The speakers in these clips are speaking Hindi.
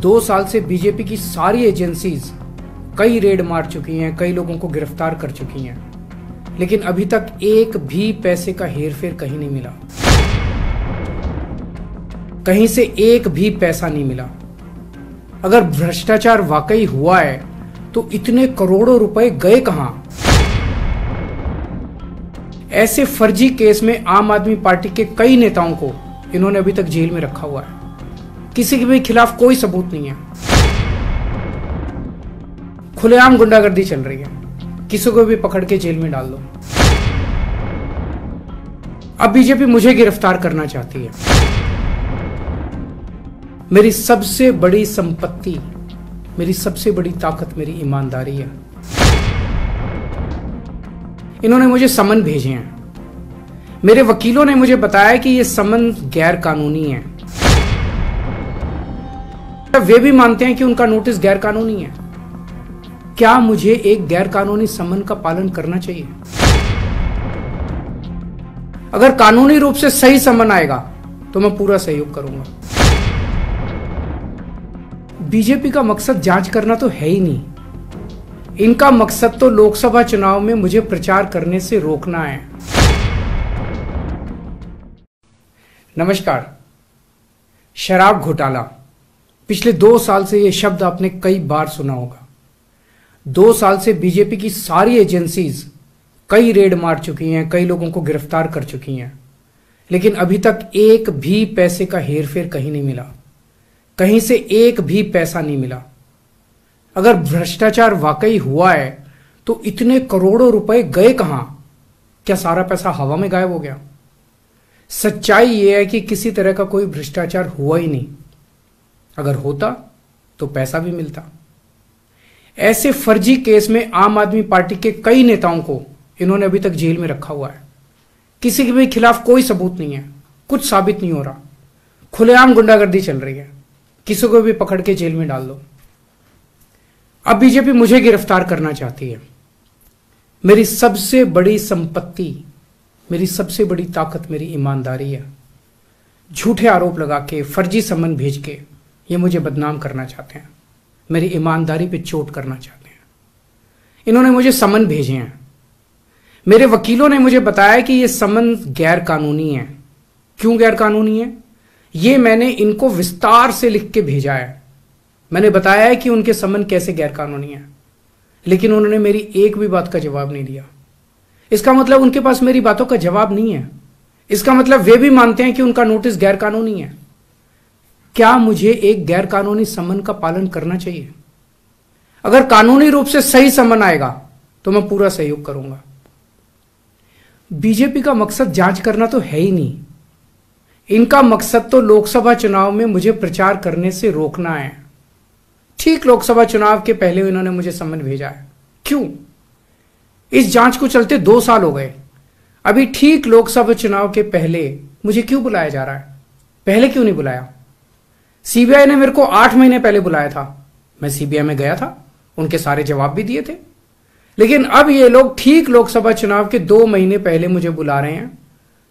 2 साल से बीजेपी की सारी एजेंसीज कई रेड मार चुकी हैं, कई लोगों को गिरफ्तार कर चुकी हैं, लेकिन अभी तक एक भी पैसे का हेरफेर कहीं नहीं मिला। कहीं से एक भी पैसा नहीं मिला। अगर भ्रष्टाचार वाकई हुआ है तो इतने करोड़ों रुपए गए कहां? ऐसे फर्जी केस में आम आदमी पार्टी के कई नेताओं को इन्होंने अभी तक जेल में रखा हुआ है। किसी के भी खिलाफ कोई सबूत नहीं है। खुलेआम गुंडागर्दी चल रही है, किसी को भी पकड़ के जेल में डाल दो। अब बीजेपी मुझे गिरफ्तार करना चाहती है। मेरी सबसे बड़ी संपत्ति, मेरी सबसे बड़ी ताकत मेरी ईमानदारी है। इन्होंने मुझे समन भेजे हैं। मेरे वकीलों ने मुझे बताया कि यह समन गैर कानूनी है। वे भी मानते हैं कि उनका नोटिस गैर कानूनी है। क्या मुझे एक गैर कानूनी समन का पालन करना चाहिए? अगर कानूनी रूप से सही समन आएगा तो मैं पूरा सहयोग करूंगा। बीजेपी का मकसद जांच करना तो है ही नहीं। इनका मकसद तो लोकसभा चुनाव में मुझे प्रचार करने से रोकना है। नमस्कार। शराब घोटाला, पिछले 2 साल से यह शब्द आपने कई बार सुना होगा। 2 साल से बीजेपी की सारी एजेंसीज कई रेड मार चुकी हैं, कई लोगों को गिरफ्तार कर चुकी हैं, लेकिन अभी तक एक भी पैसे का हेरफेर कहीं नहीं मिला। कहीं से एक भी पैसा नहीं मिला। अगर भ्रष्टाचार वाकई हुआ है तो इतने करोड़ों रुपए गए कहां? क्या सारा पैसा हवा में गायब हो गया? सच्चाई यह है कि किसी तरह का कोई भ्रष्टाचार हुआ ही नहीं। अगर होता तो पैसा भी मिलता। ऐसे फर्जी केस में आम आदमी पार्टी के कई नेताओं को इन्होंने अभी तक जेल में रखा हुआ है। किसी के भी खिलाफ कोई सबूत नहीं है, कुछ साबित नहीं हो रहा। खुलेआम गुंडागर्दी चल रही है, किसी को भी पकड़ के जेल में डाल दो। अब बीजेपी मुझे गिरफ्तार करना चाहती है। मेरी सबसे बड़ी संपत्ति, मेरी सबसे बड़ी ताकत मेरी ईमानदारी है। झूठे आरोप लगा के, फर्जी समन भेज के ये मुझे बदनाम करना चाहते हैं, मेरी ईमानदारी पे चोट करना चाहते हैं। इन्होंने मुझे समन भेजे हैं। मेरे वकीलों ने मुझे बताया कि यह समन गैर कानूनी है। क्यों गैर कानूनी है? ये मैंने इनको विस्तार से लिख के भेजा है। मैंने बताया है कि उनके समन कैसे गैर कानूनी है, लेकिन उन्होंने मेरी एक भी बात का जवाब नहीं दिया। इसका मतलब उनके पास मेरी बातों का जवाब नहीं है। इसका मतलब वे भी मानते हैं कि उनका नोटिस गैर कानूनी है। क्या मुझे एक गैर कानूनी समन का पालन करना चाहिए? अगर कानूनी रूप से सही समन आएगा तो मैं पूरा सहयोग करूंगा। बीजेपी का मकसद जांच करना तो है ही नहीं। इनका मकसद तो लोकसभा चुनाव में मुझे प्रचार करने से रोकना है। ठीक लोकसभा चुनाव के पहले इन्होंने मुझे समन भेजा है। क्यों? इस जांच को चलते 2 साल हो गए। अभी ठीक लोकसभा चुनाव के पहले मुझे क्यों बुलाया जा रहा है? पहले क्यों नहीं बुलाया? सीबीआई ने मेरे को 8 महीने पहले बुलाया था। मैं सीबीआई में गया था, उनके सारे जवाब भी दिए थे। लेकिन अब ये लोग ठीक लोकसभा चुनाव के 2 महीने पहले मुझे बुला रहे हैं।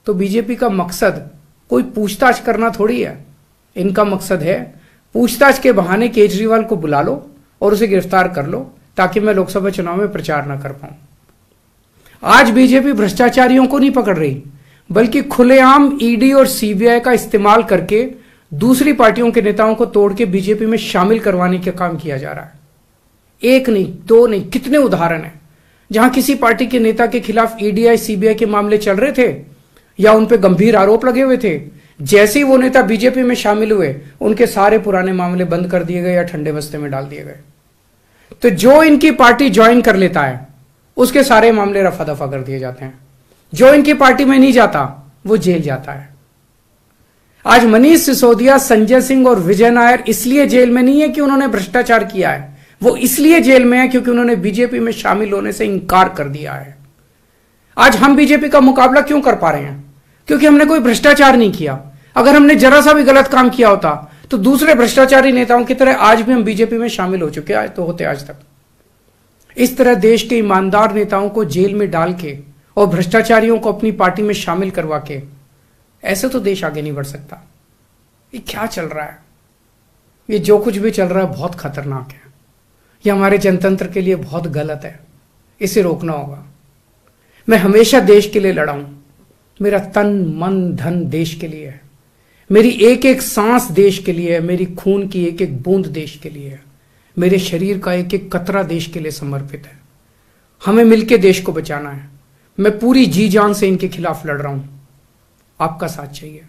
तो बीजेपी का मकसद कोई पूछताछ करना थोड़ी है। इनका मकसद है पूछताछ के बहाने केजरीवाल को बुला लो और उसे गिरफ्तार कर लो, ताकि मैं लोकसभा चुनाव में प्रचार ना कर पाऊं। आज बीजेपी भ्रष्टाचारियों को नहीं पकड़ रही, बल्कि खुलेआम ईडी और सीबीआई का इस्तेमाल करके दूसरी पार्टियों के नेताओं को तोड़ के बीजेपी में शामिल करवाने का काम किया जा रहा है। एक नहीं, 2 नहीं, कितने उदाहरण हैं जहां किसी पार्टी के नेता के खिलाफ ईडीआई सीबीआई के मामले चल रहे थे या उन पे गंभीर आरोप लगे हुए थे। जैसे ही वो नेता बीजेपी में शामिल हुए, उनके सारे पुराने मामले बंद कर दिए गए या ठंडे बस्ते में डाल दिए गए। तो जो इनकी पार्टी ज्वाइन कर लेता है उसके सारे मामले रफा दफा कर दिए जाते हैं। जो इनकी पार्टी में नहीं जाता वो जेल जाता है। आज मनीष सिसोदिया, संजय सिंह और विजय नायर इसलिए जेल में नहीं है कि उन्होंने भ्रष्टाचार किया है, वो इसलिए जेल में है क्योंकि उन्होंने बीजेपी में शामिल होने से इंकार कर दिया है। आज हम बीजेपी का मुकाबला क्यों कर पा रहे हैं? क्योंकि हमने कोई भ्रष्टाचार नहीं किया। अगर हमने जरा सा भी गलत काम किया होता तो दूसरे भ्रष्टाचारी नेताओं की तरह आज भी हम बीजेपी में शामिल हो चुके होते आज तक। इस तरह देश के ईमानदार नेताओं को जेल में डाल के और भ्रष्टाचारियों को अपनी पार्टी में शामिल करवा के ऐसे तो देश आगे नहीं बढ़ सकता। ये क्या चल रहा है? ये जो कुछ भी चल रहा है बहुत खतरनाक है, ये हमारे जनतंत्र के लिए बहुत गलत है, इसे रोकना होगा। मैं हमेशा देश के लिए लड़ा हूं, मेरा तन मन धन देश के लिए है, मेरी एक एक सांस देश के लिए है, मेरी खून की एक एक बूंद देश के लिए है, मेरे शरीर का एक एक कतरा देश के लिए समर्पित है। हमें मिलकर देश को बचाना है। मैं पूरी जी जान से इनके खिलाफ लड़ रहा हूं, आपका साथ चाहिए।